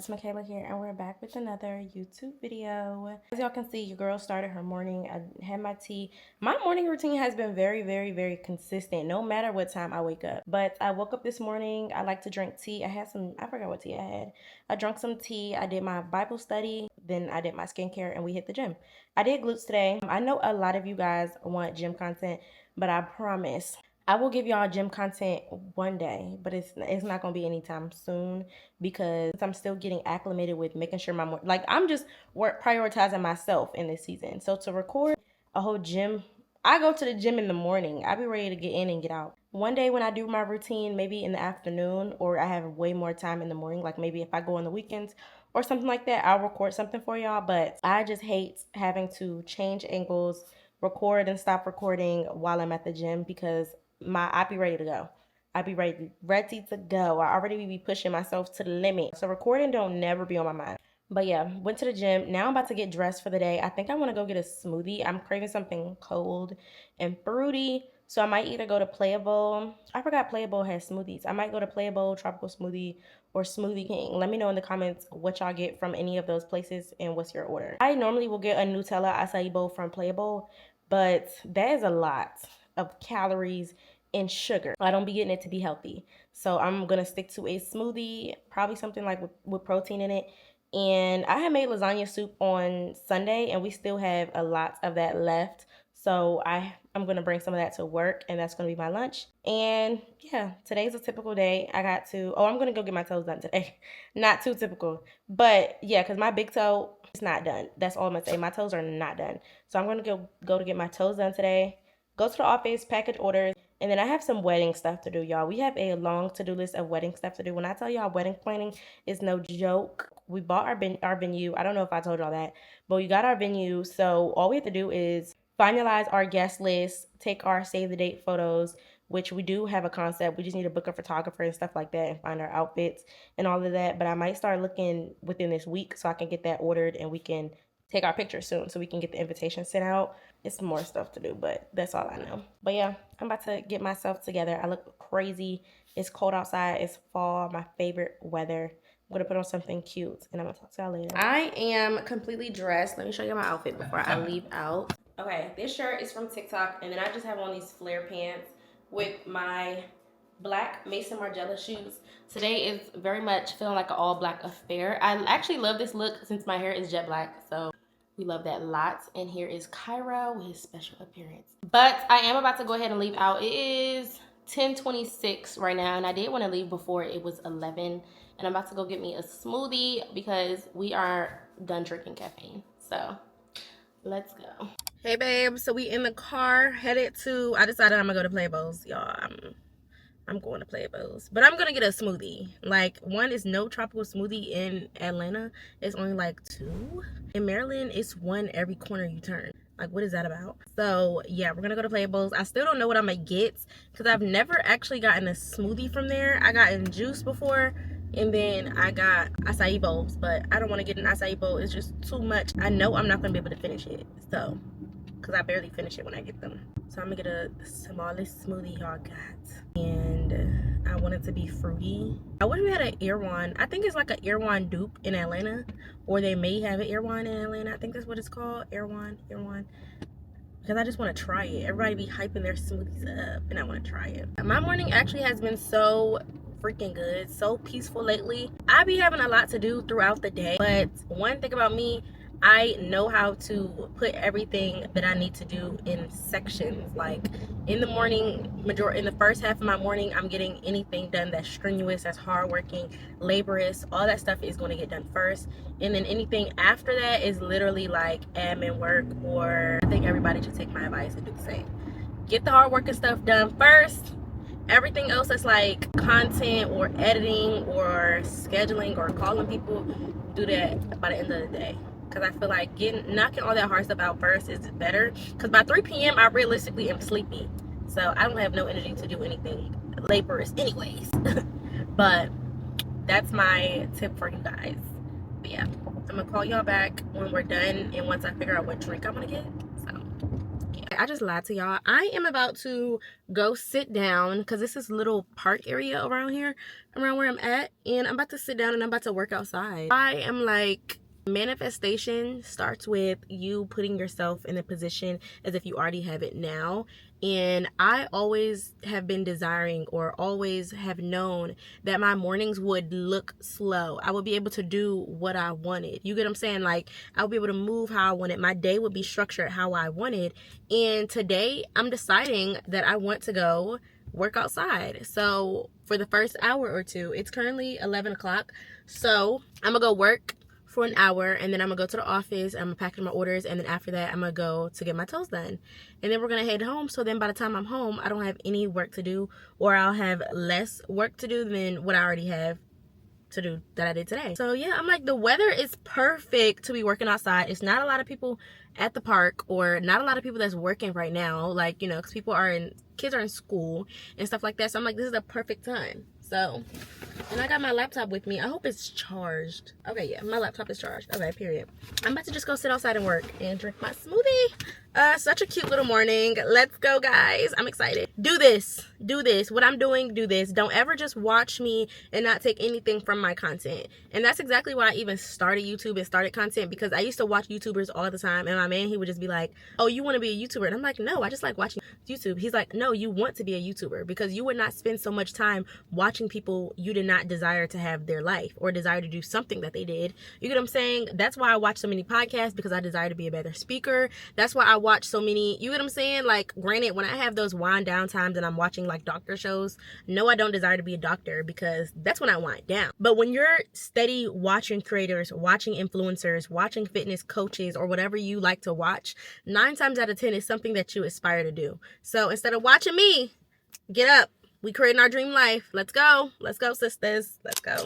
it's Michaela here, and we're back with another YouTube video. As y'all can see, your girl started her morning. I had my tea. My morning routine has been very consistent, no matter what time I wake up. But I woke up this morning. I like to drink tea. I forgot what tea I had. I drank some tea. I did my Bible study. Then I did my skincare, and we hit the gym. I did glutes today. I know a lot of you guys want gym content, but I promise I will give y'all gym content one day, but it's not gonna be anytime soon because I'm still getting acclimated with making sure I'm just prioritizing myself in this season. So to record a whole gym, I go to the gym in the morning. I be ready to get in and get out. One day when I do my routine, maybe in the afternoon, or I have way more time in the morning, like maybe if I go on the weekends or something like that, I'll record something for y'all. But I just hate having to change angles, record and stop recording while I'm at the gym because I be ready to go. I be ready to go. I already be pushing myself to the limit. So recording don't never be on my mind. But yeah, went to the gym. Now I'm about to get dressed for the day. I think I want to go get a smoothie. I'm craving something cold and fruity. So I might either go to Playable. I forgot Playable has smoothies. I might go to Playable, Tropical Smoothie, or Smoothie King. Let me know in the comments what y'all get from any of those places and what's your order. I normally will get a Nutella acai bowl from Playable, but that is a lot of calories and sugar. I don't be getting it to be healthy. So I'm gonna stick to a smoothie, probably something like with protein in it. And I had made lasagna soup on Sunday and we still have a lot of that left. So I'm gonna bring some of that to work and that's gonna be my lunch. And yeah, today's a typical day. I'm gonna go get my toes done today. Not too typical, but yeah, cause my big toe is not done. That's all I'm gonna say. My toes are not done. So I'm gonna go to get my toes done today. Go to the office, package orders, and then I have some wedding stuff to do, y'all. We have a long to-do list of wedding stuff to do. When I tell y'all wedding planning is no joke, we bought our venue. I don't know if I told y'all that, but we got our venue. So all we have to do is finalize our guest list, take our save the date photos, which we do have a concept. We just need to book a photographer and stuff like that and find our outfits and all of that. But I might start looking within this week so I can get that ordered and we can take our pictures soon so we can get the invitation sent out. It's more stuff to do, but that's all I know. But yeah, I'm about to get myself together. I look crazy. It's cold outside. It's fall, my favorite weather. I'm gonna put on something cute and I'm gonna talk to y'all later. I am completely dressed. Let me show you my outfit before I leave out. Okay, this shirt is from TikTok and then I just have on these flare pants with my black Mason Margiela shoes. Today is very much feeling like an all black affair. I actually love this look since my hair is jet black, so we love that lot. And here is Kyra with his special appearance. But I am about to go ahead and leave out. It is 10:26 right now, and I did want to leave before it was 11. And I'm about to go get me a smoothie because we are done drinking caffeine. So let's go. Hey babe, so we in the car headed to, I decided I'm gonna go to Playbo's, y'all. I'm going to Playbo's, but I'm gonna get a smoothie. Like, one is no tropical smoothie in Atlanta. It's only like 2. In Maryland, it's 1 every corner you turn. Like, what is that about? So yeah, we're gonna go to Playbo's. I still don't know what I'm gonna get because I've never actually gotten a smoothie from there. I got in juice before, and then I got acai bowls, but I don't want to get an acai bowl. It's just too much. I know I'm not gonna be able to finish it, so because I barely finish it when I get them. So I'm gonna get the smallest smoothie y'all got. And I want it to be fruity. I wish we had an Irwan. I think it's like an Irwan dupe in Atlanta. Or they may have an Irwan in Atlanta. I think that's what it's called. Irwan. Because I just want to try it. Everybody be hyping their smoothies up and I want to try it. My morning actually has been so freaking good. So peaceful lately. I be having a lot to do throughout the day. But one thing about me, I know how to put everything that I need to do in sections. Like in the morning, in the first half of my morning, I'm getting anything done that's strenuous, that's hardworking, laborious. All that stuff is going to get done first. And then anything after that is literally like admin work, or I think everybody should take my advice and do the same. Get the hardworking stuff done first. Everything else that's like content or editing or scheduling or calling people, do that by the end of the day. Because I feel like knocking all that hard stuff out first is better. Because by 3 p.m. I realistically am sleepy. So I don't have no energy to do anything laborious anyways. But that's my tip for you guys. But yeah, I'm going to call y'all back when we're done. And once I figure out what drink I'm going to get. So yeah. I just lied to y'all. I am about to go sit down because this is a little park area around here, around where I'm at, and I'm about to sit down and I'm about to work outside. I am like, manifestation starts with you putting yourself in a position as if you already have it now. And I always have been desiring, or always have known, that my mornings would look slow. I would be able to do what I wanted. You get what I'm saying? Like, I would be able to move how I wanted. My day would be structured how I wanted. And today I'm deciding that I want to go work outside. So for the first hour or two, it's currently 11 o'clock. So I'm gonna go work for an hour, and then I'm gonna go to the office. I'm gonna pack in my orders, and then after that I'm gonna go to get my toes done, and then we're gonna head home. So then by the time I'm home, I don't have any work to do, or I'll have less work to do than what I already have to do that I did today. So yeah, I'm like, the weather is perfect to be working outside. It's not a lot of people at the park, or not a lot of people that's working right now, like, you know, because kids are in school and stuff like that. So I'm like, this is the perfect time. So, and I got my laptop with me. I hope it's charged. Okay, yeah, my laptop is charged. Okay, period. I'm about to just go sit outside and work and drink my smoothie. Such a cute little morning. Let's go, guys. I'm excited. Do this. Do this. What I'm doing, do this. Don't ever just watch me and not take anything from my content. And that's exactly why I even started YouTube and started content, because I used to watch YouTubers all the time. And my man, he would just be like, oh, you want to be a YouTuber? And I'm like, no, I just like watching YouTube. He's like, no, you want to be a YouTuber, because you would not spend so much time watching people you did not desire to have their life, or desire to do something that they did. You get what I'm saying? That's why I watch so many podcasts, because I desire to be a better speaker. That's why I watch so many, you get what I'm saying? Like, granted, when I have those wind down times and I'm watching like doctor shows, no, I don't desire to be a doctor, because that's when I wind down. But when you're steady watching creators, watching influencers, watching fitness coaches, or whatever you like to watch, 9 times out of 10 is something that you aspire to do. So instead of watching me, get up. We creating our dream life. Let's go. Let's go, sisters. Let's go.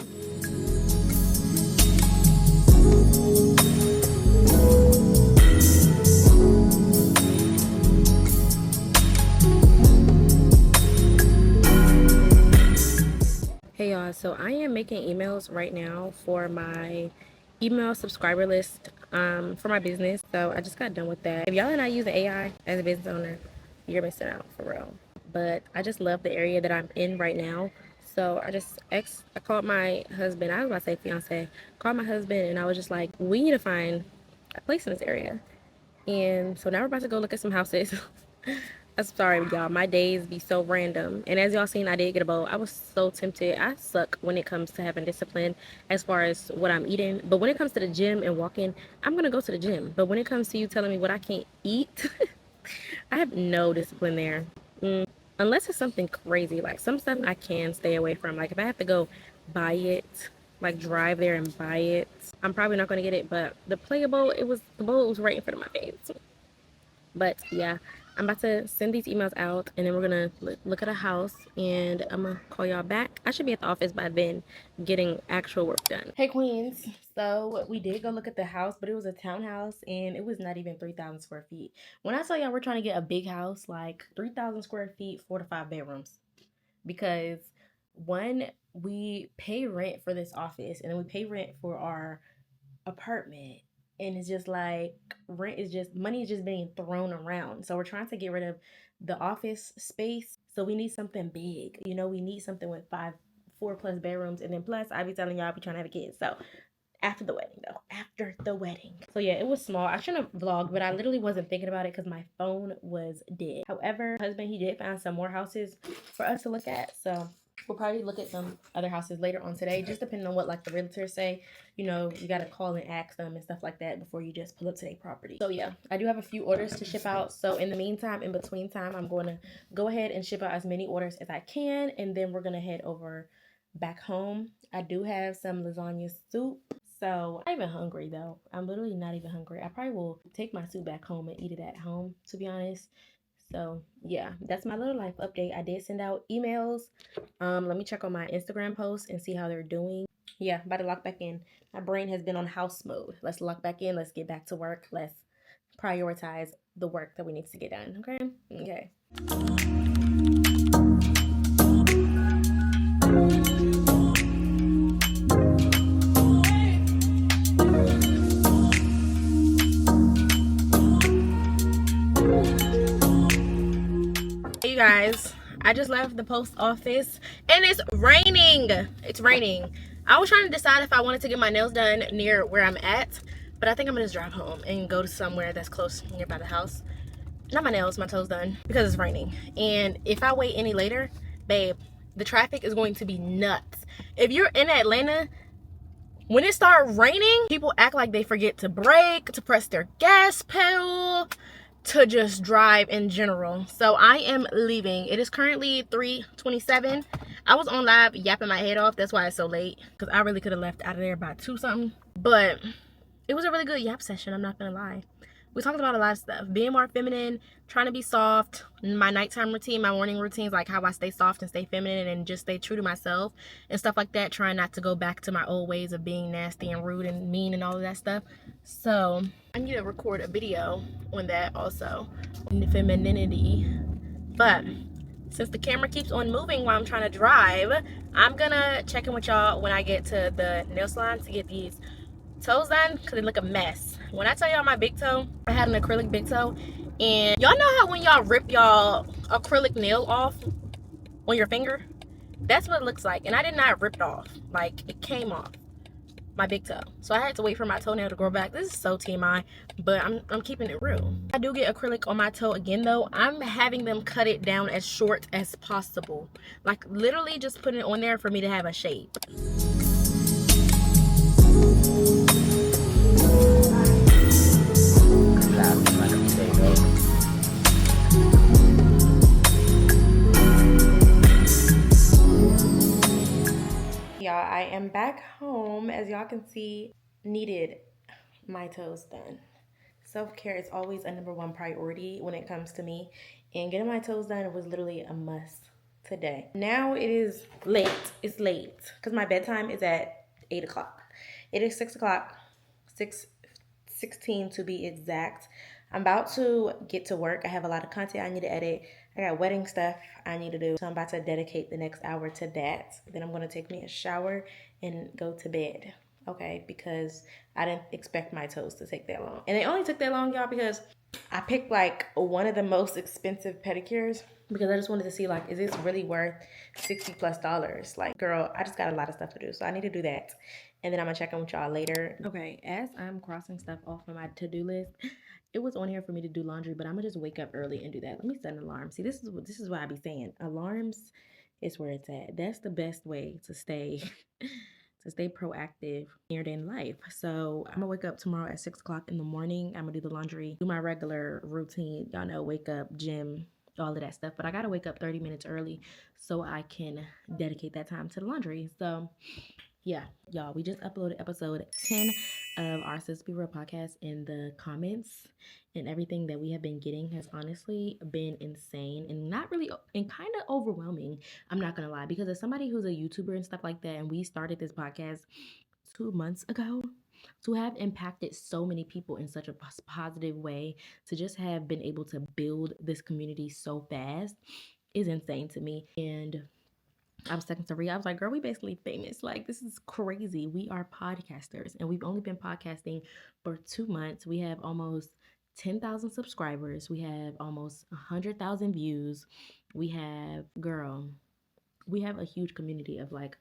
Hey y'all, so I am making emails right now for my email subscriber list for my business. So I just got done with that. If y'all are not using AI as a business owner, you're missing out, for real. But I just love the area that I'm in right now. So I called my husband. I was about to say fiance. Called my husband, and I was just like, we need to find a place in this area. And so now we're about to go look at some houses. I'm sorry, y'all. My days be so random. And as y'all seen, I did get a bowl. I was so tempted. I suck when it comes to having discipline as far as what I'm eating. But when it comes to the gym and walking, I'm going to go to the gym. But when it comes to you telling me what I can't eat, I have no discipline there. Unless it's something crazy. Like, some stuff I can stay away from. Like, if I have to go buy it, like drive there and buy it, I'm probably not going to get it. But the bowl was right in front of my face. But yeah, I'm about to send these emails out, and then we're gonna look at a house, and I'm gonna call y'all back. I should be at the office by then getting actual work done. Hey queens, so we did go look at the house, but it was a townhouse, and it was not even 3,000 square feet. When I tell y'all we're trying to get a big house, like 3,000 square feet, 4 to 5 bedrooms, because one, we pay rent for this office, and then we pay rent for our apartment. And it's just like, money is just being thrown around. So we're trying to get rid of the office space. So we need something big. You know, we need something with 4 plus bedrooms. And then plus, I be telling y'all, I be trying to have a kid. So after the wedding, though. After the wedding. So yeah, it was small. I shouldn't have vlogged, but I literally wasn't thinking about it because my phone was dead. However, my husband, he did find some more houses for us to look at. So we'll probably look at some other houses later on today, just depending on what like the realtors say. You know, you got to call and ask them and stuff like that before you just pull up to their property. So yeah, I do have a few orders to ship out. So in the meantime, in between time, I'm going to go ahead and ship out as many orders as I can. And then we're going to head over back home. I do have some lasagna soup. So I'm not even hungry though. I'm literally not even hungry. I probably will take my soup back home and eat it at home, to be honest. So yeah, that's my little life update. I did send out emails. Let me check on my Instagram posts and see how they're doing. Yeah, about to lock back in. My brain has been on house mode. Let's lock back in. Let's get back to work. Let's prioritize the work that we need to get done. Okay. guys, I just left the post office and it's raining. It's raining. I was trying to decide if I wanted to get my nails done near where I'm at, but I think I'm gonna just drive home and go to somewhere that's close nearby the house. Not my nails, my toes done, because it's raining. And if I wait any later, babe, the traffic is going to be nuts. If you're in Atlanta, when it starts raining, people act like they forget to brake, to press their gas pedal, to just drive in general. So I am leaving. It is currently 3:27. I was on live yapping my head off. That's why it's so late, because I really could have left out of there by 2 something. But it was a really good yap session, I'm not gonna lie. We talked about a lot of stuff. Being more feminine, trying to be soft, my nighttime routine, my morning routines, like how I stay soft and stay feminine and just stay true to myself and stuff like that. Trying not to go back to my old ways of being nasty and rude and mean and all of that stuff. So I need to record a video on that also, in the femininity. But since the camera keeps on moving while I'm trying to drive, I'm gonna check in with y'all when I get to the nail salon to get these toes done, because they look a mess. When I tell y'all my big toe, I had an acrylic big toe, and y'all know how when y'all rip y'all acrylic nail off on your finger, that's what it looks like. And I did not rip it off, like it came off my big toe, so I had to wait for my toenail to grow back. This is so TMI, but I'm keeping it real. I do get acrylic on my toe again though. I'm having them cut it down as short as possible, like literally just putting it on there for me to have a shape. Y'all, I am back home. As y'all can see, needed my toes done. Self-care is always a #1 priority when it comes to me, and getting my toes done was literally a must today. Now it is late. It's late because my bedtime is at 8 o'clock. It is 6 o'clock, 6:16 to be exact. I'm about to get to work. I have a lot of content I need to edit. I got wedding stuff I need to do. So I'm about to dedicate the next hour to that. Then I'm going to take me a shower and go to bed. Okay, because I didn't expect my toes to take that long. And it only took that long, y'all, because I picked like one of the most expensive pedicures because I just wanted to see, like, is this really worth $60+? Like, girl, I just got a lot of stuff to do, so I need to do that. And then I'm gonna check in with y'all later. Okay, as I'm crossing stuff off of my to-do list, it was on here for me to do laundry, but I'm gonna just wake up early and do that. Let me set an alarm. See, this is why I be saying alarms is where it's at. That's the best way to stay to stay proactive in life. So I'm gonna wake up tomorrow at 6 o'clock in the morning. I'm gonna do the laundry, do my regular routine. Y'all know, wake up, gym, all of that stuff. But I gotta wake up 30 minutes early so I can dedicate that time to the laundry. So yeah, y'all, we just uploaded episode 10 of our Sis Be Real podcast, and the comments and everything that we have been getting has honestly been insane and not really, and kind of overwhelming. I'm not gonna lie, because as somebody who's a YouTuber and stuff like that, and we started this podcast 2 months ago, to have impacted so many people in such a positive way, to just have been able to build this community so fast is insane to me. And I was talking to Rhea. I was like, girl, we basically famous. Like, this is crazy. We are podcasters, and we've only been podcasting for 2 months. We have almost 10,000 subscribers. We have almost 100,000 views. We have, girl, we have a huge community of, like,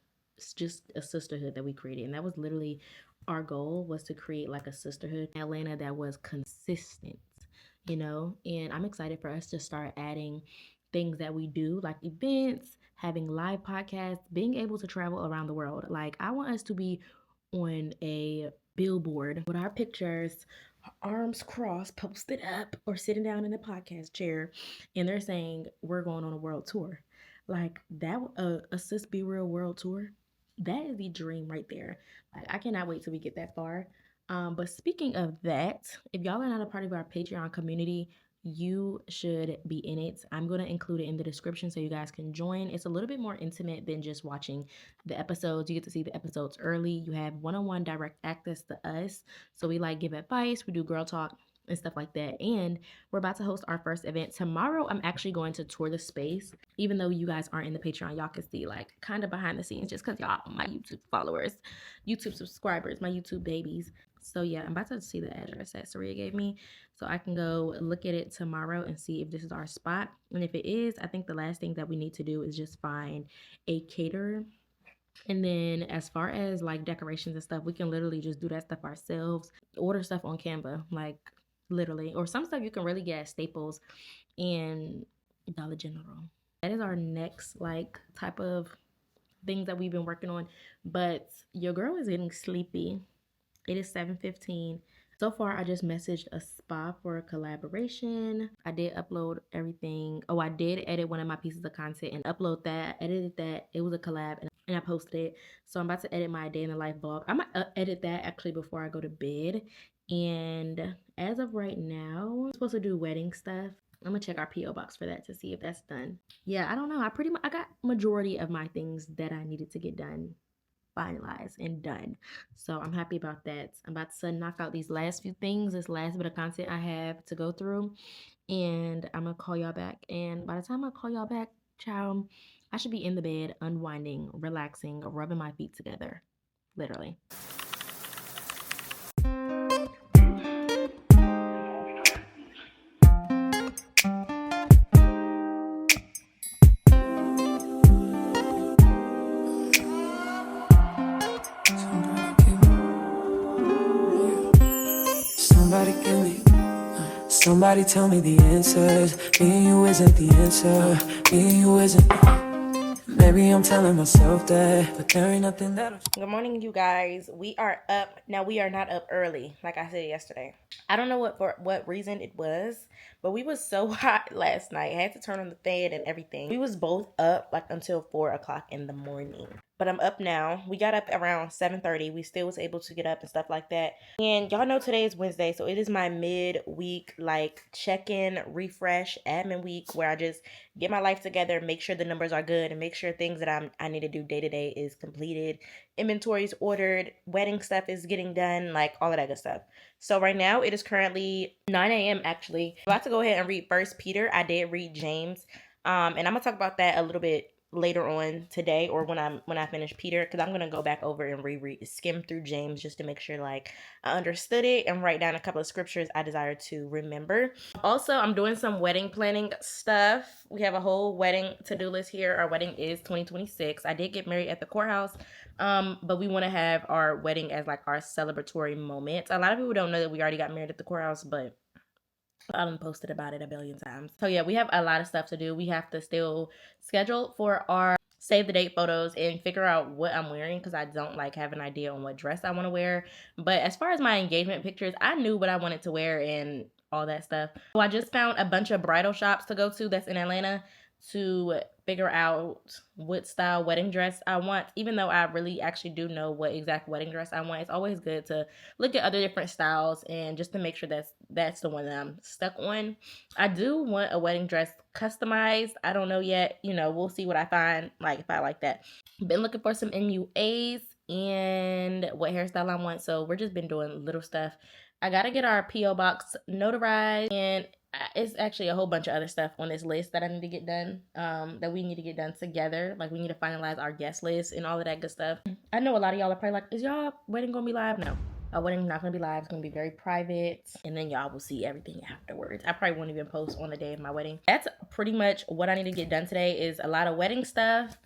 just a sisterhood that we created. And that was literally our goal, was to create like a sisterhood in Atlanta that was consistent, you know? And I'm excited for us to start adding things that we do, like events, having live podcasts, being able to travel around the world. Like, I want us to be on a billboard with our pictures, arms crossed, posted up, or sitting down in a podcast chair, and they're saying we're going on a world tour. Like that, a Sis Be Real world tour, that is the dream right there. Like, I cannot wait till we get that far. But speaking of that, if y'all are not a part of our Patreon community, you should be in it. I'm going to include it in the description so you guys can join. It's a little bit more intimate than just watching the episodes. You get to see the episodes early. You have one-on-one direct access to us. So we like give advice. We do girl talk. and stuff like that. And we're about to host our first event tomorrow. I'm actually going to tour the space. Even though you guys aren't in the Patreon, y'all can see like kind of behind the scenes just because y'all my YouTube followers, YouTube subscribers, my YouTube babies. So yeah, I'm about to see the address that Saria gave me so I can go look at it tomorrow and see if this is our spot. And if it is, I think the last thing that we need to do is just find a caterer. And then as far as like decorations and stuff, we can literally just do that stuff ourselves. Order stuff on Canva, like literally. Or some stuff you can really get at Staples and Dollar General. That is our next like type of things that we've been working on. But your girl is getting sleepy. It is 7:15. So far, I just messaged a spa for a collaboration. I did upload everything. Oh, I did edit one of my pieces of content and upload that. Edited that. It was a collab and I posted it. So I'm about to edit my day in the life vlog. I'm gonna edit that actually before I go to bed. And as of right now, I'm supposed to do wedding stuff. I'm gonna check our PO box for that to see if that's done. Yeah, I don't know. I got majority of my things that I needed to get done finalized and done. So I'm happy about that. I'm about to knock out these last few things, this last bit of content I have to go through, and I'm gonna call y'all back. And by the time I call y'all back, child, I should be in the bed, unwinding, relaxing, rubbing my feet together, literally. Somebody tell me the answers. Me and you isn't the answer. Me and you isn't. Maybe I'm telling myself that, but there ain't nothing that. Good morning, you guys. We are up. Now, we are not up early, like I said yesterday. I don't know for what reason it was, but we was so hot last night. I had to turn on the fan and everything. We was both up like until 4 o'clock in the morning. But I'm up now. We got up around 7:30. We still was able to get up and stuff like that. And y'all know today is Wednesday, so it is my mid-week like check-in, refresh, admin week where I just get my life together, make sure the numbers are good, and make sure things that I need to do day to day is completed. Inventory is ordered, wedding stuff is getting done, like all of that good stuff. So right now it is currently 9 a.m. actually. I'm about to go ahead and read First Peter. I did read James. And I'm gonna talk about that a little bit later on today, or when I finish Peter, because I'm gonna go back over and skim through James just to make sure like I understood it and write down a couple of scriptures I desire to remember. Also, I'm doing some wedding planning stuff. We have a whole wedding to-do list here. Our wedding is 2026. I did get married at the courthouse, but we want to have our wedding as like our celebratory moment. A lot of people don't know that we already got married at the courthouse, but I done posted about it a billion times. So yeah, we have a lot of stuff to do. We have to still schedule for our save the date photos and figure out what I'm wearing, because I don't like have an idea on what dress I want to wear. But as far as my engagement pictures, I knew what I wanted to wear and all that stuff. So I just found a bunch of bridal shops to go to that's in Atlanta to figure out what style wedding dress I want. Even though I really actually do know what exact wedding dress I want, it's always good to look at other different styles and just to make sure that's the one that I'm stuck on. I do want a wedding dress customized. I don't know yet. We'll see what I find, like if I like that. Been looking for some MUAs and what hairstyle I want. So we're just been doing little stuff. I gotta get our PO box notarized, and it's actually a whole bunch of other stuff on this list that I need to get done, that we need to get done together. Like we need to finalize our guest list and all of that good stuff. I know a lot of y'all are probably like, is y'all wedding gonna be live? No. Our wedding not gonna be live. It's gonna be very private, and then y'all will see everything afterwards. I probably won't even post on the day of my wedding. That's pretty much what I need to get done today. Is a lot of wedding stuff,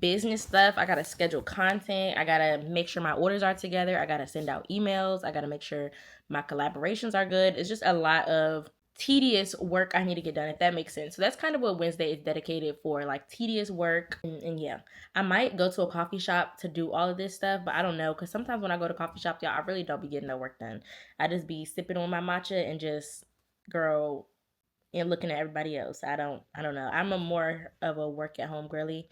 business stuff. I gotta schedule content. I gotta make sure my orders are together. I gotta send out emails. I gotta make sure my collaborations are good. It's just a lot of tedious work I need to get done, if that makes sense. So that's kind of what Wednesday is dedicated for, like tedious work. And yeah, I might go to a coffee shop to do all of this stuff, but I don't know, because sometimes when I go to coffee shop, y'all, I really don't be getting no work done. I just be sipping on my matcha and just girl and looking at everybody else. I don't know. I'm a more of a work at home girly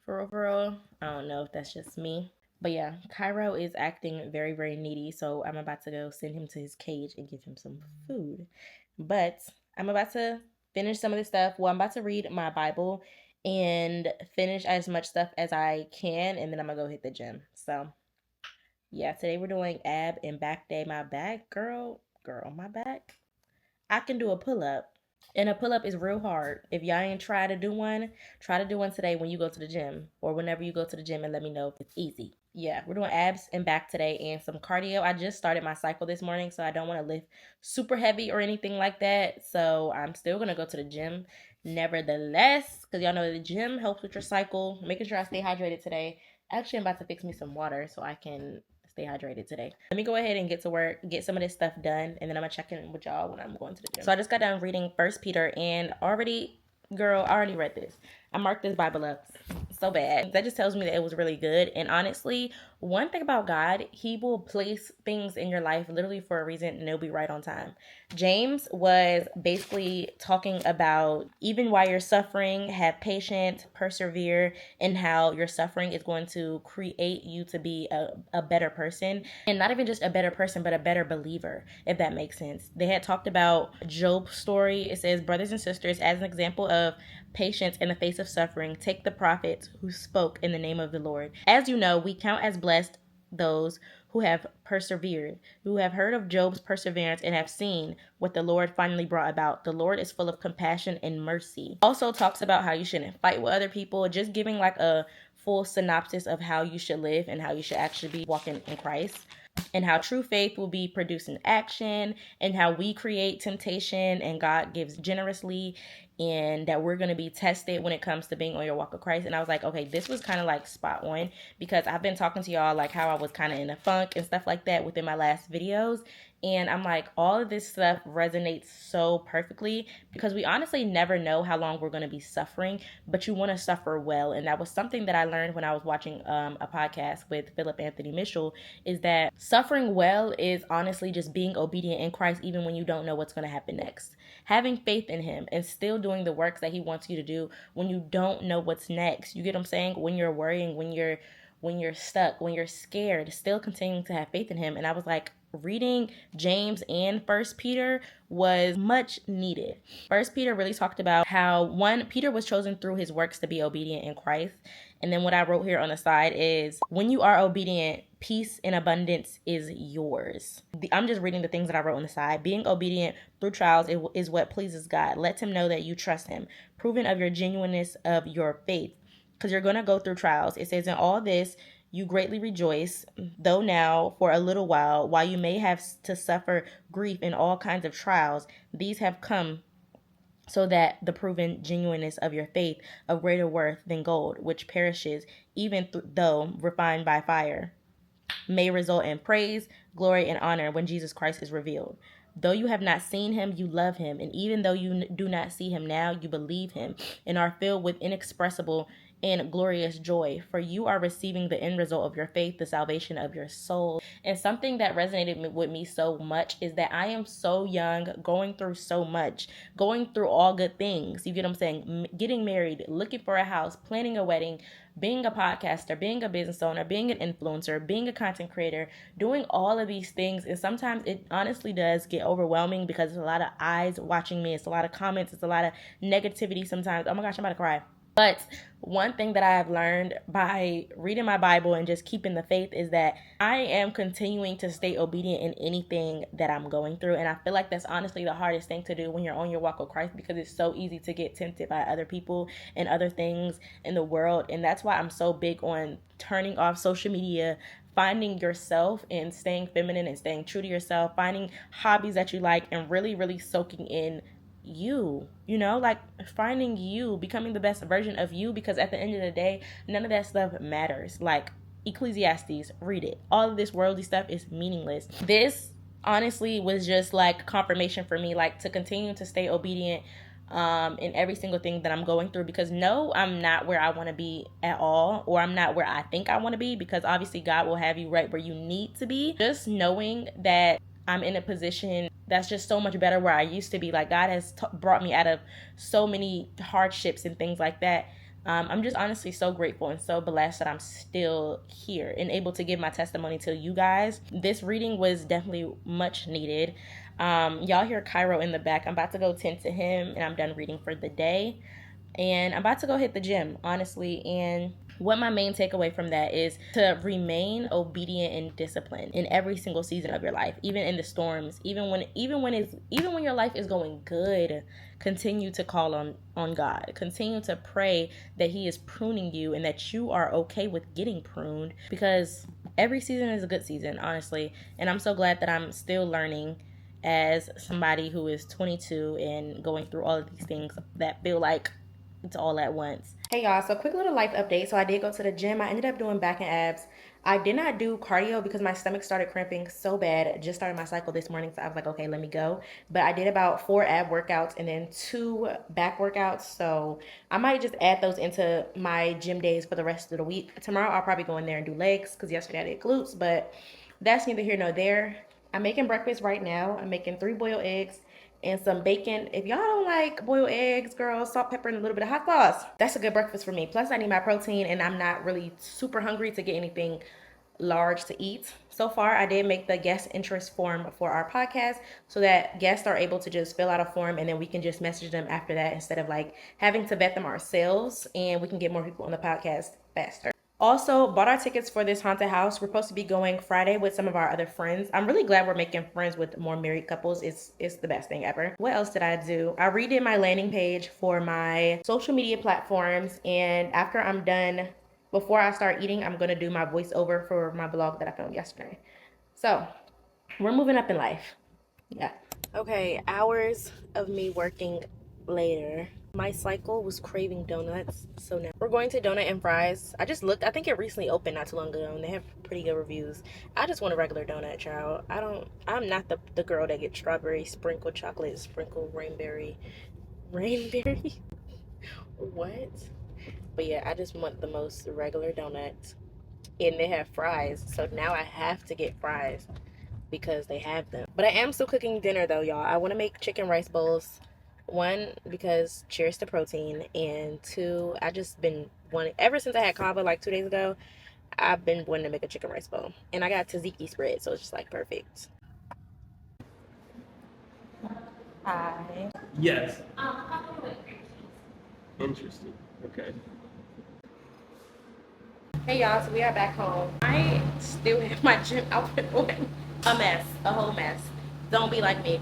for real. I don't know if that's just me. But yeah, Cairo is acting very, very needy, so I'm about to go send him to his cage and give him some food. But I'm about to finish some of this stuff. Well, I'm about to read my Bible and finish as much stuff as I can, and then I'm gonna go hit the gym. So yeah, today we're doing ab and back day. My back, girl, my back I can do a pull-up. And a pull-up is real hard. If y'all ain't try to do one, try to do one today when you go to the gym or whenever you go to the gym, and let me know if it's easy. Yeah, we're doing abs and back today and some cardio. I just started my cycle this morning, so I don't want to lift super heavy or anything like that. So I'm still going to go to the gym nevertheless, because y'all know the gym helps with your cycle, making sure I stay hydrated today. Actually, I'm about to fix me some water so I can stay hydrated today. Let me go ahead and get to work, get some of this stuff done, and then I'm gonna check in with y'all when I'm going to the gym. So I just got done reading First Peter, and girl, I already read this. I marked this Bible up so bad. That just tells me that it was really good. And honestly, one thing about God, he will place things in your life literally for a reason, and they'll be right on time. James was basically talking about even while you're suffering, have patience, persevere, and how your suffering is going to create you to be a better person. And not even just a better person, but a better believer, if that makes sense. They had talked about Job's story. It says, brothers and sisters, as an example of patience in the face of suffering, take the prophets who spoke in the name of the Lord. As you know, we count as blessed those who have persevered, who have heard of Job's perseverance and have seen what the Lord finally brought about. The Lord is full of compassion and mercy. Also talks about how you shouldn't fight with other people, just giving like a full synopsis of how you should live and how you should actually be walking in Christ, and how true faith will be produced in action, and how we create temptation and God gives generously, and that we're going to be tested when it comes to being on your walk of Christ. And I was like, okay, this was kind of like spot on, because I've been talking to y'all like how I was kind of in a funk and stuff like that within my last videos. And I'm like, all of this stuff resonates so perfectly, because we honestly never know how long we're going to be suffering, but you want to suffer well. And that was something that I learned when I was watching a podcast with Philip Anthony Mitchell, is that suffering well is honestly just being obedient in Christ, even when you don't know what's going to happen next. Having faith in him and still doing the works that he wants you to do when you don't know what's next. You get what I'm saying? When you're worrying, when you're stuck, when you're scared, still continuing to have faith in him. And I was like, reading James and First Peter was much needed. First Peter really talked about how, one, Peter was chosen through his works to be obedient in Christ. And then what I wrote here on the side is, when you are obedient, peace and abundance is yours. I'm just reading the things that I wrote on the side. Being obedient through trials is what pleases God. Let him know that you trust him, proving of your genuineness of your faith, because you're going to go through trials. It says, in all this, you greatly rejoice, though now for a little while you may have to suffer grief in all kinds of trials, these have come so that the proven genuineness of your faith, of greater worth than gold, which perishes, even though refined by fire, may result in praise, glory, and honor when Jesus Christ is revealed. Though you have not seen him, you love him. And even though you do not see him now, you believe him and are filled with inexpressible and glorious joy, for you are receiving the end result of your faith, the salvation of your soul. And something that resonated with me so much is that I am so young, going through so much, going through all good things. You get what I'm saying? Getting married, looking for a house, planning a wedding, being a podcaster, being a business owner, being an influencer, being a content creator, doing all of these things. And sometimes it honestly does get overwhelming, because there's a lot of eyes watching me. It's a lot of comments. It's a lot of negativity sometimes. Oh my gosh, I'm about to cry. But one thing that I have learned by reading my Bible and just keeping the faith is that I am continuing to stay obedient in anything that I'm going through. And I feel like that's honestly the hardest thing to do when you're on your walk with Christ, because it's so easy to get tempted by other people and other things in the world. And that's why I'm so big on turning off social media, finding yourself and staying feminine and staying true to yourself, finding hobbies that you like, and really, really soaking in like finding you, becoming the best version of you, because at the end of the day, none of that stuff matters. Like Ecclesiastes, read it. All of this worldly stuff is meaningless. This honestly was just like confirmation for me, like to continue to stay obedient in every single thing that I'm going through, because no, I'm not where I want to be at all, or I'm not where I think I want to be, because obviously God will have you right where you need to be. Just knowing that I'm in a position that's just so much better where I used to be. Like God has brought me out of so many hardships and things like that. I'm just honestly so grateful and so blessed that I'm still here and able to give my testimony to you guys. This reading was definitely much needed. Y'all hear Cairo in the back. I'm about to go tend to him, and I'm done reading for the day. And I'm about to go hit the gym, honestly. And what my main takeaway from that is to remain obedient and disciplined in every single season of your life, even in the storms, even when your life is going good. Continue to call on God. Continue to pray that He is pruning you and that you are okay with getting pruned, because every season is a good season, honestly. And I'm so glad that I'm still learning as somebody who is 22 and going through all of these things that feel like it's all at once. Hey y'all, so quick little life update. So I did go to the gym. I ended up doing back and abs. I did not do cardio because my stomach started cramping so bad. I just started my cycle this morning, so I was like, okay, let me go. But I did about 4 ab workouts and then 2 back workouts. So I might just add those into my gym days for the rest of the week. Tomorrow I'll probably go in there and do legs because yesterday I did glutes, but that's neither here nor there. I'm making breakfast right now. I'm making 3 boiled eggs and some bacon. If y'all don't like boiled eggs, girl, salt, pepper, and a little bit of hot sauce, that's a good breakfast for me. Plus, I need my protein, and I'm not really super hungry to get anything large to eat. So far, I did make the guest interest form for our podcast so that guests are able to just fill out a form, and then we can just message them after that instead of like having to vet them ourselves, and we can get more people on the podcast faster. Also, bought our tickets for this haunted house. We're supposed to be going Friday with some of our other friends. I'm really glad we're making friends with more married couples. It's the best thing ever. What else did I do? I redid my landing page for my social media platforms, and after I'm done, before I start eating, I'm gonna do my voiceover for my vlog that I filmed yesterday. So, we're moving up in life. Yeah. Okay, hours of me working later. My cycle was craving donuts, so now we're going to Donut and Fries. I just looked. I think it recently opened not too long ago, and they have pretty good reviews. I just want a regular donut, child. I'm not the girl that gets strawberry sprinkle chocolate sprinkle rainberry. What? But yeah, I just want the most regular donut, and they have fries, so now I have to get fries because they have them. But I am still cooking dinner though, y'all. I want to make chicken rice bowls. One, because cheers to protein, and two, I just been wanting, ever since I had kava like 2 days ago, I've been wanting to make a chicken rice bowl. And I got tzatziki spread, so it's just like perfect. Hi. Yes. Interesting. Okay. Hey y'all, so we are back home. I still have my gym outfit on. A mess, a whole mess. Don't be like me.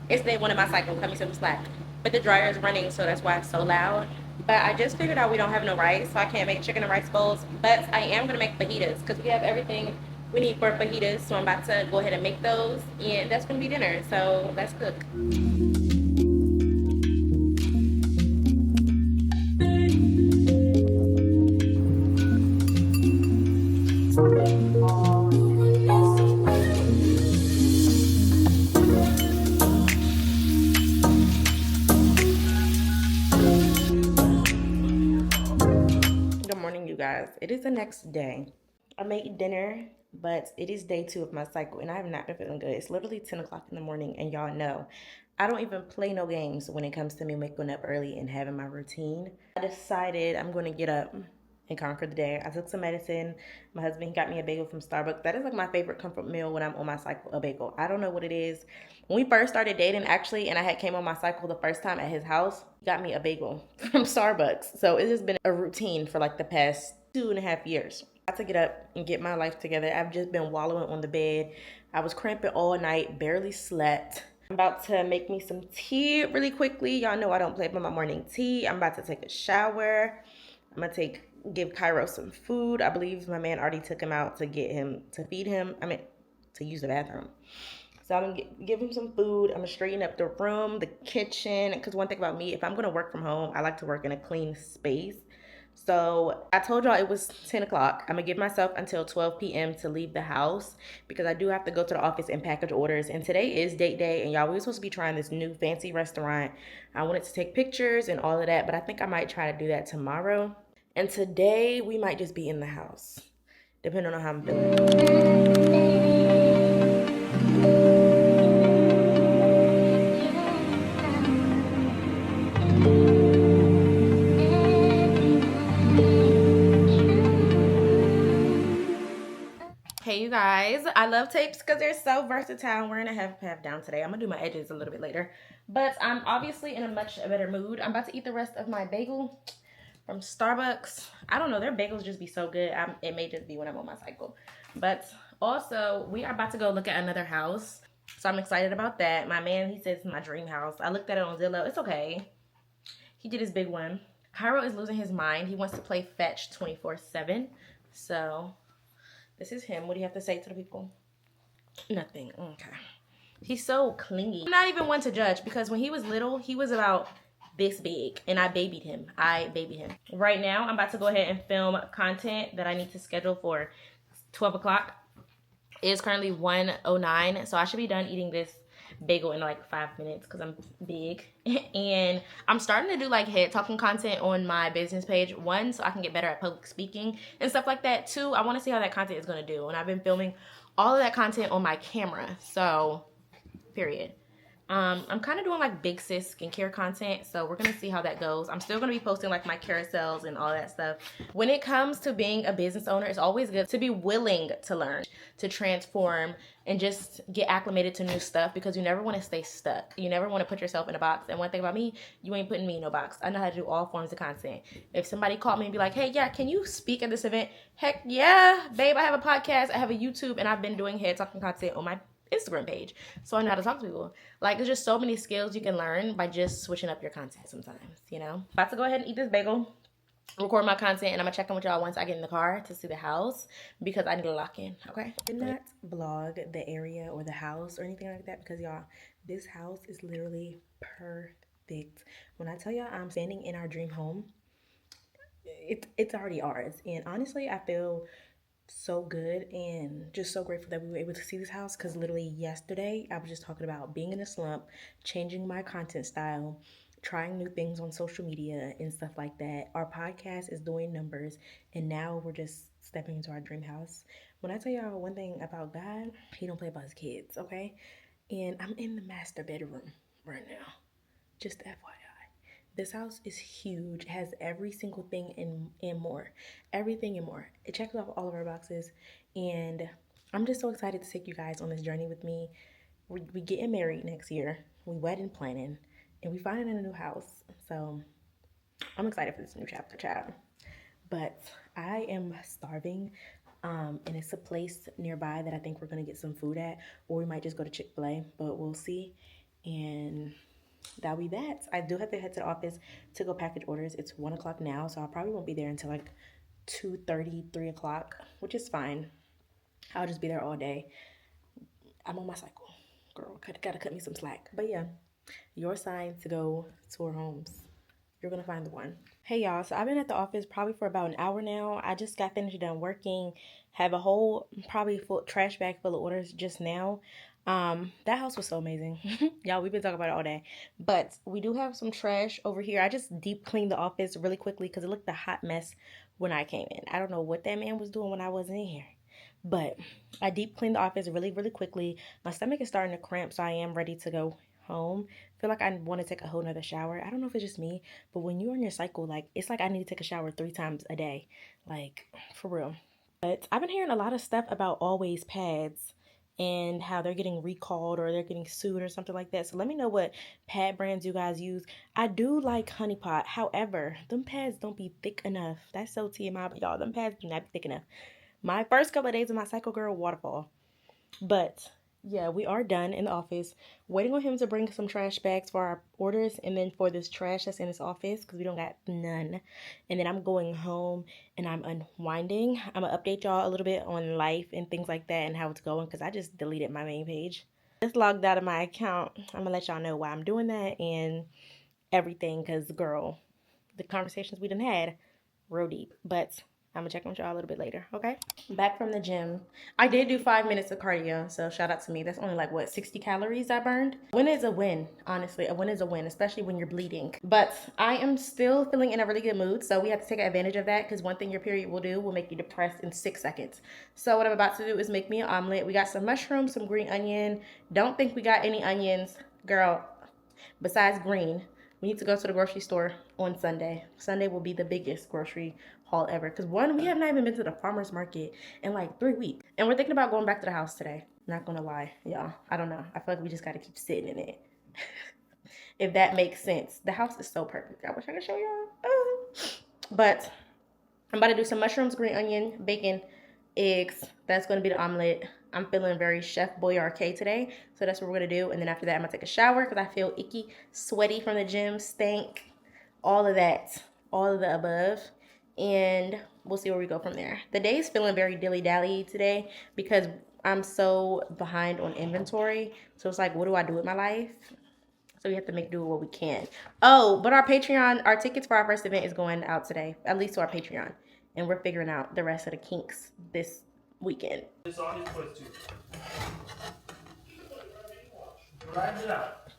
It's day 1 of my cycle, coming to the slack. But the dryer is running, so that's why it's so loud. But I just figured out we don't have no rice, so I can't make chicken and rice bowls. But I am gonna make fajitas because we have everything we need for fajitas. So I'm about to go ahead and make those, and that's gonna be dinner. So let's cook. Good morning, you guys. It is the next day. I made dinner, but it is day 2 of my cycle, and I have not been feeling good. It's literally 10 o'clock in the morning, and y'all know I don't even play no games when it comes to me waking up early and having my routine. I decided I'm going to get up and conquer the day. I took some medicine. My husband got me a bagel from Starbucks. That is like my favorite comfort meal when I'm on my cycle, a bagel. I don't know what it is. When we first started dating, actually, and I had came on my cycle the first time at his house, he got me a bagel from Starbucks. So it has been a routine for like the past 2.5 years. I had to get up and get my life together. I've just been wallowing on the bed. I was cramping all night, barely slept. I'm about to make me some tea really quickly. Y'all know I don't play with my morning tea. I'm about to take a shower. I'm gonna give Cairo some food. I believe my man already took him out to feed him. To use the bathroom. So I'm gonna give him some food. I'm gonna straighten up the room, the kitchen. Because one thing about me, if I'm gonna work from home, I like to work in a clean space. So I told y'all it was 10 o'clock. I'm gonna give myself until 12 p.m. to leave the house because I do have to go to the office and package orders. And today is date day, and y'all, we were supposed to be trying this new fancy restaurant. I wanted to take pictures and all of that, but I think I might try to do that tomorrow. And today we might just be in the house, depending on how I'm feeling. Hey you guys, I love tapes because they're so versatile. We're gonna have down today. I'm gonna do my edges a little bit later, but I'm obviously in a much better mood. I'm about to eat the rest of my bagel from Starbucks. I don't know, their bagels just be so good. It may just be when I'm on my cycle. But also, we are about to go look at another house. So I'm excited about that. My man, he says it's my dream house. I looked at it on Zillow. It's okay. He did his big one. Cairo is losing his mind. He wants to play fetch 24/7. So this is him. What do you have to say to the people? Nothing. Okay. He's so clingy. I'm not even one to judge because when he was little, he was about this big and I babied him. Right now, I'm about to go ahead and film content that I need to schedule for 12 o'clock. It is currently 1:09, so I should be done eating this bagel in like 5 minutes because I'm big. And I'm starting to do like head talking content on my business page. One, so I can get better at public speaking and stuff like that. Two, I want to see how that content is going to do. And I've been filming all of that content on my camera. So, period. I'm kind of doing like big sis skincare content, so we're gonna see how that goes. I'm still gonna be posting like my carousels and all that stuff. When it comes to being a business owner, it's always good to be willing to learn, to transform, and just get acclimated to new stuff because you never want to stay stuck. You never want to put yourself in a box. And one thing about me, you ain't putting me in no box. I know how to do all forms of content. If somebody called me and be like, hey, yeah, can you speak at this event? Heck yeah, babe, I have a podcast, I have a YouTube, and I've been doing head talking content on my Instagram page, so I know how to talk to people. Like, there's just so many skills you can learn by just switching up your content sometimes, you know? About to go ahead and eat this bagel, record my content, and I'm gonna check in with y'all once I get in the car to see the house because I need to lock in, okay? I did not vlog the area or the house or anything like that because y'all, this house is literally perfect. When I tell y'all I'm standing in our dream home, it's already ours. And honestly, I feel so good and just so grateful that we were able to see this house because literally yesterday I was just talking about being in a slump, changing my content style, trying new things on social media and stuff like that. Our podcast is doing numbers and now we're just stepping into our dream house. When I tell y'all one thing about God, he don't play about his kids, okay? And I'm in the master bedroom right now, just FYI. This house is huge. It has every single thing and more. Everything and more. It checks off all of our boxes. And I'm just so excited to take you guys on this journey with me. We getting married next year. We wedding planning. And we finding a new house. So I'm excited for this new chapter, child. But I am starving. And it's a place nearby that I think we're going to get some food at. Or we might just go to Chick-fil-A. But we'll see. And that'll be that. I do have to head to the office to go package orders. It's 1 o'clock now, so I probably won't be there until like 2:30, 3 o'clock, which is fine. I'll just be there all day. I'm on my cycle. Girl, gotta cut me some slack. But yeah, your sign to go tour homes. You're gonna find the one. Hey y'all, so I've been at the office probably for about an hour now. I just got finished done working. Have a whole probably full trash bag full of orders just now. That house was so amazing. Y'all, we've been talking about it all day. But we do have some trash over here. I just deep cleaned the office really quickly because it looked a hot mess when I came in. I don't know what that man was doing when I wasn't in here. But I deep cleaned the office really, really quickly. My stomach is starting to cramp, so I am ready to go home. I feel like I want to take a whole nother shower. I don't know if it's just me, but when you're on your cycle, like, it's like I need to take a shower 3 times a day. Like, for real. But I've been hearing a lot of stuff about Always pads and how they're getting recalled or they're getting sued or something like that. So let me know what pad brands you guys use. I do like Honey Pot. However, them pads don't be thick enough. That's so TMI, but y'all, them pads do not be thick enough. My first couple of days of my cycle, girl, waterfall. But yeah, we are done in the office. Waiting on him to bring some trash bags for our orders and then for this trash that's in his office because we don't got none. And then I'm going home and I'm unwinding. I'm going to update y'all a little bit on life and things like that and how it's going because I just deleted my main page. Just logged out of my account. I'm going to let y'all know why I'm doing that and everything because, girl, the conversations we done had, real deep. But I'm gonna check on y'all a little bit later, okay? Back from the gym. I did do 5 minutes of cardio, so shout out to me. That's only like, what, 60 calories I burned? Win is a win, honestly. A win is a win, especially when you're bleeding. But I am still feeling in a really good mood, so we have to take advantage of that because one thing your period will do will make you depressed in 6 seconds. So what I'm about to do is make me an omelet. We got some mushrooms, some green onion. Don't think we got any onions. Girl, besides green, we need to go to the grocery store on Sunday. Sunday will be the biggest grocery haul ever. Because one, we have not even been to the farmer's market in like 3 weeks. And we're thinking about going back to the house today. Not gonna lie, y'all. I don't know. I feel like we just gotta keep sitting in it. If that makes sense. The house is so perfect. I wish I could show y'all. But I'm about to do some mushrooms, green onion, bacon, eggs. That's going to be the omelet. I'm feeling very Chef Boyardee today. So that's what we're going to do. And then after that, I'm going to take a shower because I feel icky, sweaty from the gym, stank, all of that, all of the above. And we'll see where we go from there. The day is feeling very dilly-dally today because I'm so behind on inventory. So it's like, what do I do with my life? So we have to make do with what we can. Oh, but our Patreon, our tickets for our first event is going out today, at least to our Patreon. And we're figuring out the rest of the kinks this weekend. This on his voice too. Ride it out.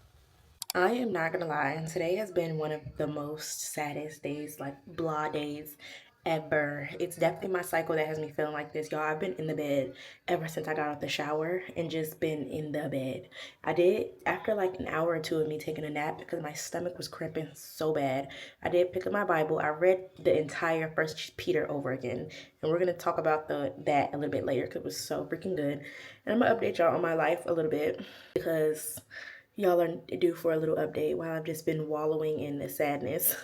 I am not gonna lie, today has been one of the most saddest days, like blah days ever. It's definitely my cycle that has me feeling like this. Y'all, I've been in the bed ever since I got out the shower and just been in the bed. I did, after like an hour or two of me taking a nap because my stomach was cramping so bad, I did pick up my Bible. I read the entire First Peter over again. And we're gonna talk about that a little bit later because it was so freaking good. And I'm gonna update y'all on my life a little bit because y'all are due for a little update while I've just been wallowing in the sadness.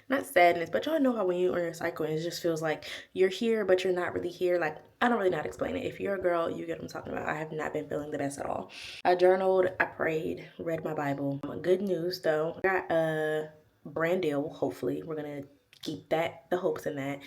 Not sadness, but y'all know how when you're on your cycle, it just feels like you're here, but you're not really here. Like, I don't really know how to explain it. If you're a girl, you get what I'm talking about. I have not been feeling the best at all. I journaled, I prayed, read my Bible. Good news, though. I got a brand deal, hopefully. We're going to keep the hopes in that.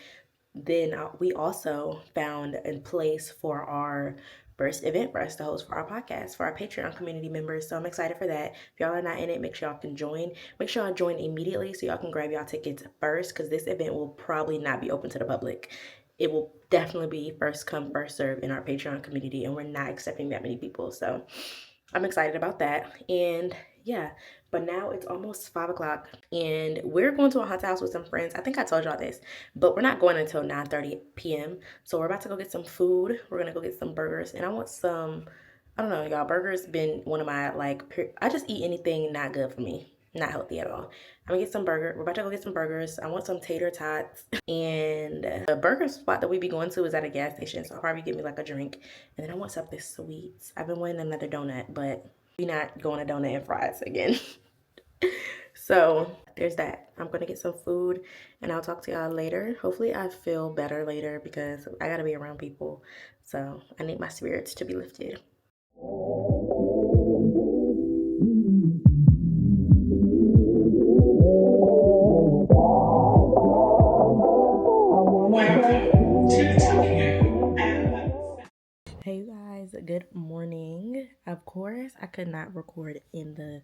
Then we also found a place for our first event for us to host for our podcast, for our Patreon community members. So I'm excited for that. If y'all are not in it, make sure y'all can join. Make sure y'all join immediately so y'all can grab y'all tickets first because this event will probably not be open to the public. It will definitely be first come, first serve in our Patreon community, and we're not accepting that many people. So I'm excited about that. And yeah, but now it's almost 5 o'clock and we're going to a haunted house with some friends. I think I told y'all this, but we're not going until 9:30 p.m. So we're about to go get some food. We're going to go get some burgers and I want some, I don't know, y'all, burgers been one of my, like, I just eat anything not good for me. Not healthy at all. I'm gonna get some burger. We're about to go get some burgers. I want some tater tots. And the burger spot that we be going to is at a gas station. So I'll probably get me like a drink. And then I want something sweet. I've been wanting another donut, but we not going to donut and fries again. So there's that. I'm gonna get some food and I'll talk to y'all later. Hopefully I feel better later because I gotta be around people. So I need my spirits to be lifted. Hey you guys, good morning. Of course, I could not record in the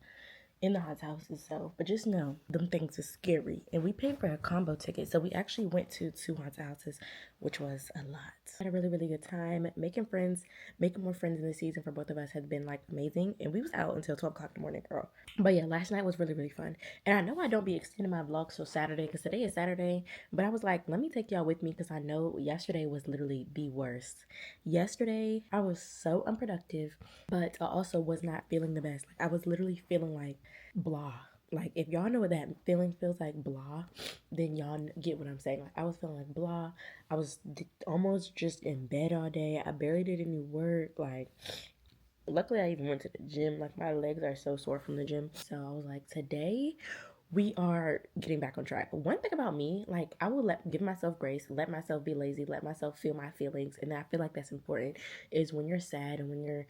hot house itself, but just know them things is scary. And we paid for a combo ticket, so we actually went to 2 haunted houses, which was a lot. Had a really, really good time making friends. Making more friends in the season for both of us has been like amazing, and we was out until 12 o'clock in the morning, girl. But yeah, last night was really, really fun. And I know I don't be extending my vlogs till Saturday because today is Saturday, but I was like, let me take y'all with me because I know yesterday was literally the worst. Yesterday I was so unproductive, but I also was not feeling the best. Like I was literally feeling like blah. Like if y'all know what that feeling feels like, blah, then y'all get what I'm saying. Like I was feeling like blah. I was almost just in bed all day. I barely did any work. Like luckily I even went to the gym. Like my legs are so sore from the gym. So I was like, today we are getting back on track. One thing about me, like I will give myself grace, let myself be lazy, let myself feel my feelings, and I feel like that's important. Is when you're sad and when you're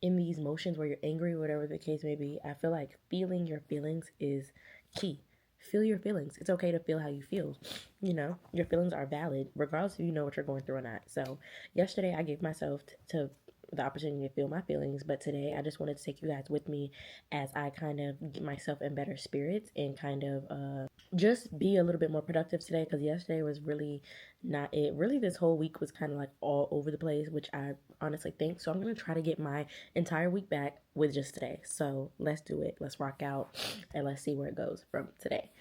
in these motions where you're angry, whatever the case may be, I feel like feeling your feelings is key. Feel your feelings. It's okay to feel how you feel. You know, your feelings are valid, regardless if you know what you're going through or not. So yesterday I gave myself to the opportunity to feel my feelings, but today I just wanted to take you guys with me as I kind of get myself in better spirits and kind of just be a little bit more productive today, because yesterday was really not it. Really this whole week was kind of like all over the place, which I honestly think. So I'm going to try to get my entire week back with just today. So let's do it. Let's rock out and let's see where it goes from today.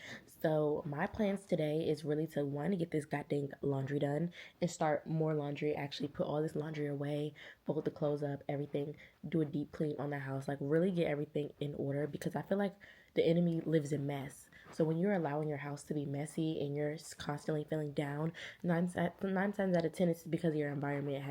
So my plans today is really to one, get this goddamn laundry done and start more laundry, actually put all this laundry away, fold the clothes up, everything, do a deep clean on the house, like really get everything in order, because I feel like the enemy lives in mess. So when you're allowing your house to be messy and you're constantly feeling down, nine times out of 10 it's because your environment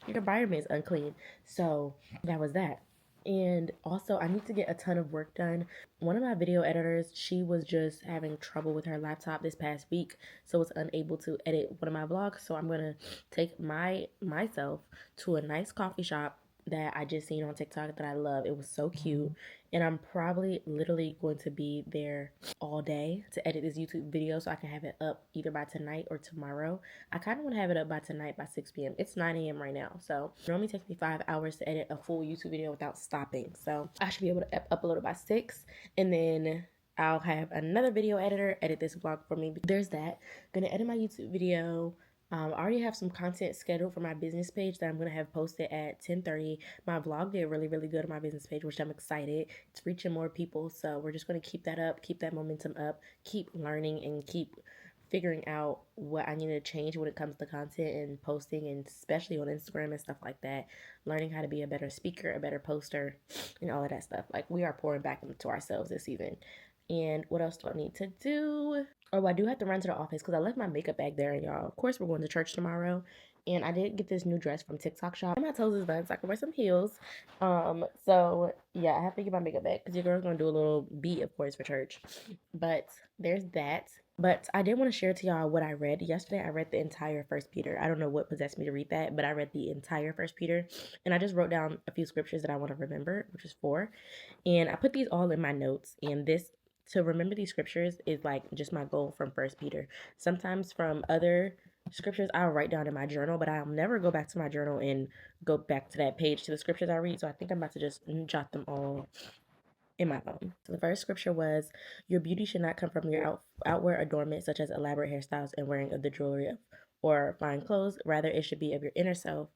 your environment is unclean. So that was that. And also, I need to get a ton of work done. One of my video editors, she was just having trouble with her laptop this past week, so was unable to edit one of my vlogs. So I'm gonna take myself to a nice coffee shop that I just seen on TikTok that I love. It was so cute. And I'm probably literally going to be there all day to edit this YouTube video so I can have it up either by tonight or tomorrow. I kind of want to have it up by tonight by 6 p.m. It's 9 a.m. right now. So it normally takes me 5 hours to edit a full YouTube video without stopping. So I should be able to upload it by 6. And then I'll have another video editor edit this vlog for me. There's that. Gonna edit my YouTube video. I already have some content scheduled for my business page that I'm going to have posted at 10:30. My vlog did really, really good on my business page, which I'm excited. It's reaching more people, so we're just going to keep that up, keep that momentum up, keep learning, and keep figuring out what I need to change when it comes to content and posting, and especially on Instagram and stuff like that. Learning how to be a better speaker, a better poster, and all of that stuff. Like, we are pouring back into ourselves this season. And what else do I need to do? Oh, I do have to run to the office because I left my makeup bag there, y'all. Of course, we're going to church tomorrow. And I did get this new dress from TikTok shop. My toes is done, so I can wear some heels. So yeah, I have to get my makeup bag because your girl's gonna do a little beat, of course, for church. But there's that. But I did want to share to y'all what I read yesterday. I read the entire First Peter. I don't know what possessed me to read that, but I read the entire First Peter, and I just wrote down a few scriptures that I want to remember, which is 4. And I put these all in my notes, and this to remember these scriptures is like just my goal from First Peter. Sometimes from other scriptures I'll write down in my journal, but I'll never go back to my journal and go back to that page to the scriptures I read. So I think I'm about to just jot them all in my phone. So the first scripture was, "Your beauty should not come from your outward adornment, such as elaborate hairstyles and wearing of the jewelry or fine clothes. Rather, it should be of your inner self,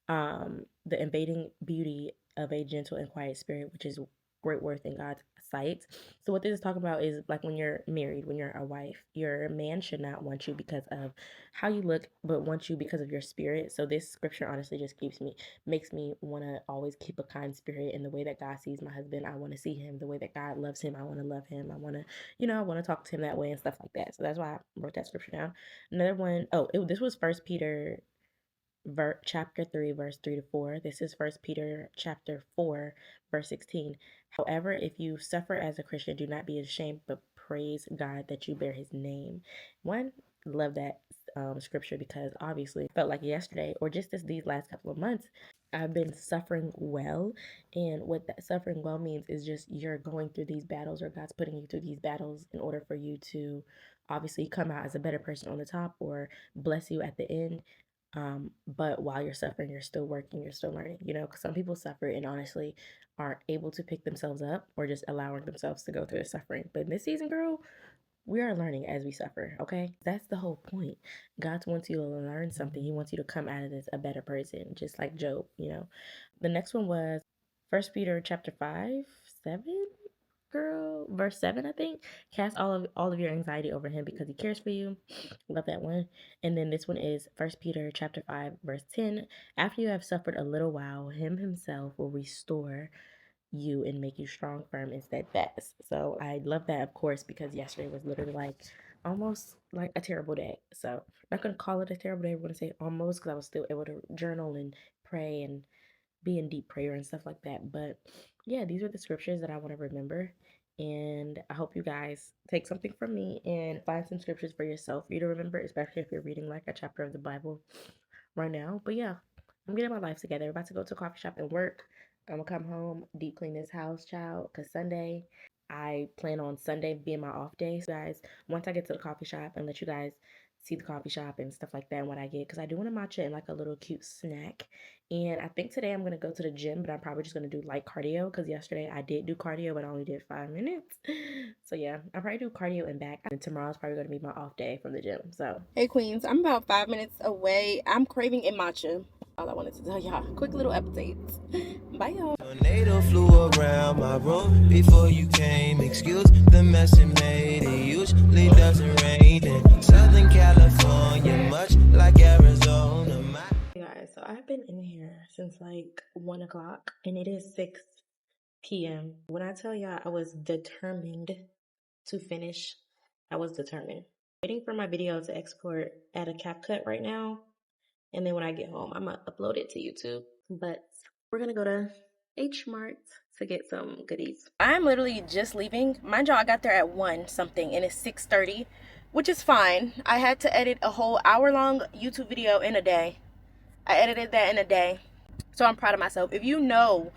the invading beauty of a gentle and quiet spirit, which is great worth in God's sight." So what this is talking about is like when you're married, when you're a wife, your man should not want you because of how you look, but want you because of your spirit. So this scripture honestly just makes me want to always keep a kind spirit in the way that God sees my husband. I want to see him the way that God loves him. I want to love him. I want to, I want to talk to him that way and stuff like that. So that's why I wrote that scripture down. Another one, this was First Peter chapter 3 verse 3 to 4. This is First Peter chapter 4 verse 16. "However, if you suffer as a Christian, do not be ashamed, but praise God that you bear his name." One, love that scripture because obviously felt like yesterday or just these last couple of months I've been suffering well. And what that suffering well means is just you're going through these battles, or God's putting you through these battles in order for you to obviously come out as a better person on the top or bless you at the end. But while you're suffering, you're still working, you're still learning, because some people suffer and honestly aren't able to pick themselves up or just allowing themselves to go through the suffering. But in this season, girl, we are learning as we suffer, okay? That's the whole point. God wants you to learn something. He wants you to come out of this a better person, just like Job. The next one was First Peter chapter 5, 7, girl, verse 7, I think. "Cast all of your anxiety over him because he cares for you." Love that one. And then this one is First Peter chapter 5 verse 10. "After you have suffered a little while, him himself will restore you and make you strong, firm, and steadfast." So I love that, of course, because yesterday was literally like almost like a terrible day. So I'm not gonna call it a terrible day. I'm gonna say almost because I was still able to journal and pray and be in deep prayer and stuff like that. But yeah, these are the scriptures that I want to remember. And I hope you guys take something from me and find some scriptures for yourself for you to remember, especially if you're reading like a chapter of the Bible right now. But yeah, I'm getting my life together. About to go to a coffee shop and work. I'm gonna come home, deep clean this house, child, because I plan on Sunday being my off day. So guys, once I get to the coffee shop and let you guys see the coffee shop and stuff like that and what I get, because I do want a matcha and like a little cute snack. And I think today I'm gonna go to the gym, but I'm probably just gonna do light cardio because yesterday I did do cardio, but I only did 5 minutes. So yeah, I'll probably do cardio and back. And tomorrow's probably gonna be my off day from the gym. So hey queens, I'm about 5 minutes away. I'm craving a matcha. All I wanted to tell y'all. Quick little updates. Bye y'all. Tornado flew around my room before you came. Excuse the mess it made. It usually doesn't rain in Southern California, much like Arizona. Hey guys, so I've been in here since like 1 o'clock and it is 6 p.m. When I tell y'all I was determined to finish, I was determined. Waiting for my video to export at a CapCut right now. And then when I get home, I'm gonna upload it to YouTube. But we're gonna go to H Mart to get some goodies. I'm literally just leaving. Mind you, I got there at 1 something and it's 6:30, which is fine. I had to edit a whole hour-long YouTube video in a day. I edited that in a day. So I'm proud of myself. If you know,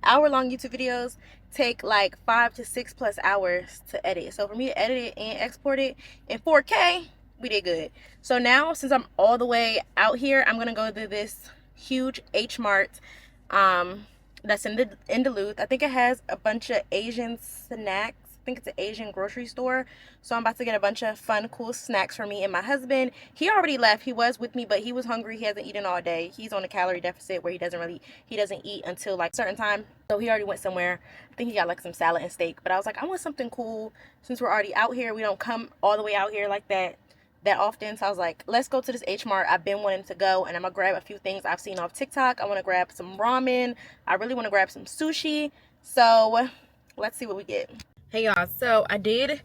hour-long YouTube videos take like 5 to 6 plus hours to edit. So for me to edit it and export it in 4K, we did good. So now, since I'm all the way out here, I'm gonna go to this huge H Mart that's in Duluth. I think it has a bunch of Asian snacks. I think it's an Asian grocery store. So I'm about to get a bunch of fun, cool snacks for me and my husband. He already left. He was with me, but he was hungry. He hasn't eaten all day. He's on a calorie deficit where he doesn't eat until like a certain time. So he already went somewhere. I think he got like some salad and steak. But I was like, I want something cool since we're already out here. We don't come all the way out here like that often. So I was like, let's go to this H Mart. I've been wanting to go, and I'm gonna grab a few things I've seen off TikTok. I want to grab some ramen. I really want to grab some sushi. So let's see what we get. Hey y'all, so I did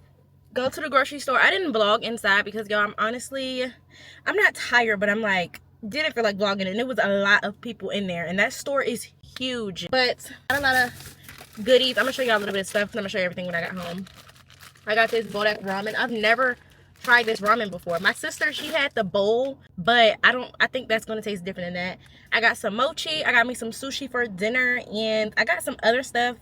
go to the grocery store. I didn't vlog inside because y'all, I'm not tired, but I'm like, didn't feel like vlogging, and it was a lot of people in there, and that store is huge. But got a lot of goodies. I'm gonna show y'all a little bit of stuff, and I'm gonna show you everything when I got home. I got this bodak ramen. I've never tried this ramen before. My sister, she had the bowl, but I think that's gonna taste different than that. I got some mochi. I got me some sushi for dinner, and I got some other stuff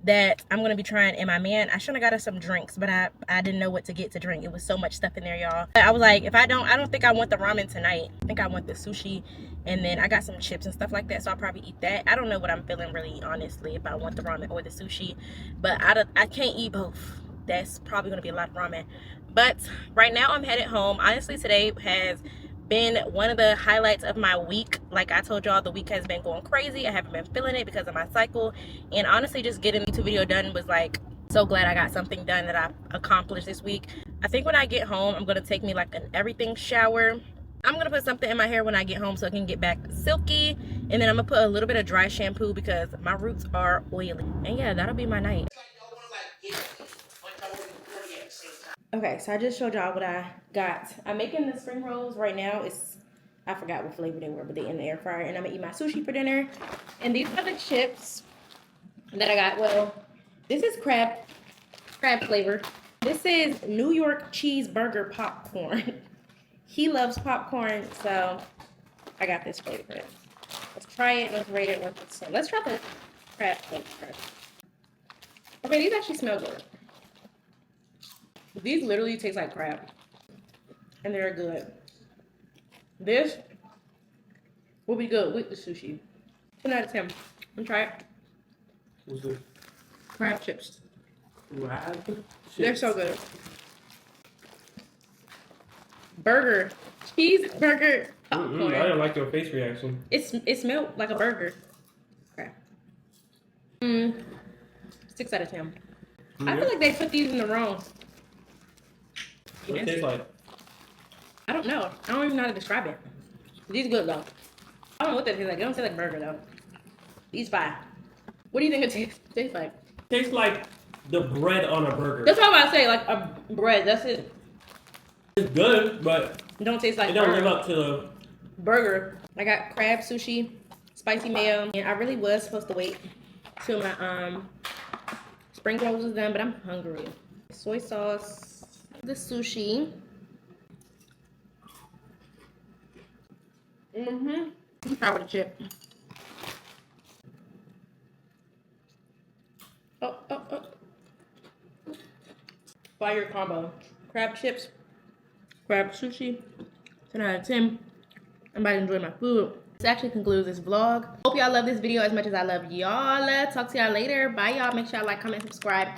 that I'm gonna be trying. And my man, I should have got us some drinks, but I didn't know what to get to drink. It was so much stuff in there, y'all. But I was like, I don't think I want the ramen tonight. I think I want the sushi, and then I got some chips and stuff like that, so I'll probably eat that. I don't know what I'm feeling really, honestly, if I want the ramen or the sushi, but I can't eat both. That's probably gonna be a lot of ramen. But right now I'm headed home. Honestly, today has been one of the highlights of my week. Like I told y'all, the week has been going crazy. I haven't been feeling it because of my cycle, and honestly, just getting the YouTube video done was like, so glad I got something done that I accomplished this week. I think when I get home, I'm gonna take me like an everything shower. I'm gonna put something in my hair when I get home so it can get back silky, and then I'm gonna put a little bit of dry shampoo because my roots are oily. And yeah, that'll be my night. Okay, so I just showed y'all what I got. I'm making the spring rolls right now. I forgot what flavor they were, but they in the air fryer. And I'm gonna eat my sushi for dinner. And these are the chips that I got. Well, this is crab flavor. This is New York cheeseburger popcorn. He loves popcorn, so I got this flavor. Let's try it. Let's rate it 1 to 10. Let's try the crab flavor first. Okay, these actually smell good. These literally taste like crab, and they're good. This will be good with the sushi. 10 out of 10. Let me try it. What's this? Crab chips. Crab chips? They're so good. Burger. Cheeseburger popcorn. I didn't like your face reaction. It smelled like a burger. Crap. 6 out of 10. I feel like they put these in the wrong. What it tastes like? I don't know. I don't even know how to describe it. These good though. I don't know what they taste like. They don't taste like burger though. These fire. What do you think it tastes like? Tastes like the bread on a burger. That's what I'm about to say. Like a bread. That's it. It's good, but It don't taste like it don't burger. live up to the Burger. I got crab sushi, spicy mayo, and I really was supposed to wait till my spring rolls is done, but I'm hungry. Soy sauce. The sushi. Try with a chip. Oh. Fire combo. Crab chips, crab sushi. 10 out of 10. I'm about to enjoy my food. This actually concludes this vlog. Hope y'all love this video as much as I love y'all. Talk to y'all later. Bye y'all. Make sure y'all like, comment, subscribe.